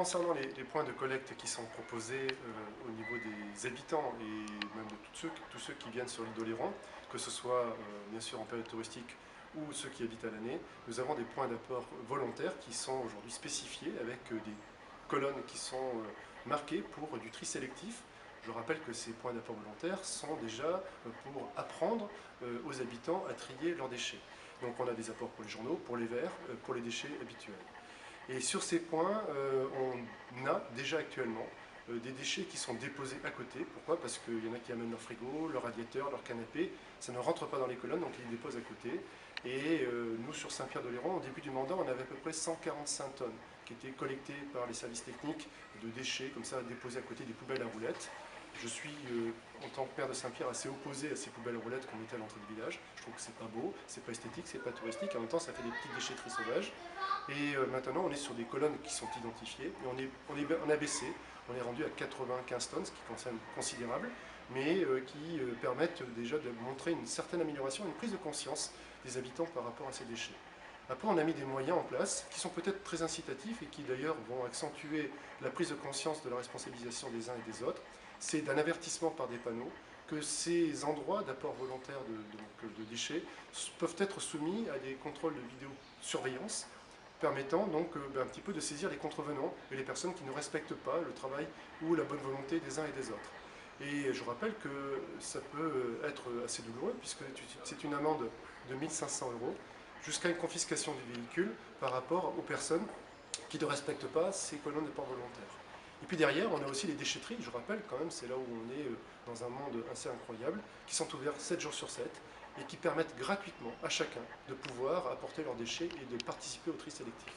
concernant les points de collecte qui sont proposés au niveau des habitants et même de tous ceux qui viennent sur l'île d'Oléron, que ce soit bien sûr en période touristique ou ceux qui habitent à l'année, nous avons des points d'apport volontaires qui sont aujourd'hui spécifiés avec des colonnes qui sont marquées pour du tri sélectif. Je rappelle que ces points d'apport volontaires sont déjà pour apprendre aux habitants à trier leurs déchets. Donc on a des apports pour les journaux, pour les verres, pour les déchets habituels. Et sur ces points, on a déjà actuellement des déchets qui sont déposés à côté. Pourquoi? Parce qu'il y en a qui amènent leur frigo, leur radiateur, leur canapé. Ça ne rentre pas dans les colonnes, donc ils les déposent à côté. Et nous, sur Saint-Pierre-d'Oléron, au début du mandat, on avait à peu près 145 tonnes qui étaient collectées par les services techniques de déchets, comme ça, déposés à côté des poubelles à roulettes. Je suis, en tant que maire de Saint-Pierre, assez opposé à ces poubelles à roulettes qu'on mettait à l'entrée du village. Je trouve que c'est pas beau, c'est pas esthétique, c'est pas touristique. En même temps, ça fait des petites déchetteries sauvages. Et maintenant, on est sur des colonnes qui sont identifiées. Et on a baissé. On est rendu à 95 tonnes, ce qui est considérable, mais qui permettent déjà de montrer une certaine amélioration, une prise de conscience des habitants par rapport à ces déchets. Après, on a mis des moyens en place qui sont peut-être très incitatifs et qui d'ailleurs vont accentuer la prise de conscience de la responsabilisation des uns et des autres. C'est d'un avertissement par des panneaux que ces endroits d'apport volontaire de déchets peuvent être soumis à des contrôles de vidéosurveillance permettant donc un petit peu de saisir les contrevenants et les personnes qui ne respectent pas le travail ou la bonne volonté des uns et des autres. Et je rappelle que ça peut être assez douloureux puisque c'est une amende de 1 500 € jusqu'à une confiscation du véhicule par rapport aux personnes qui ne respectent pas ces colonnes de port volontaire. Et puis derrière, on a aussi les déchetteries, je rappelle quand même, c'est là où on est dans un monde assez incroyable, qui sont ouverts 7 jours sur 7 et qui permettent gratuitement à chacun de pouvoir apporter leurs déchets et de participer au tri sélectif.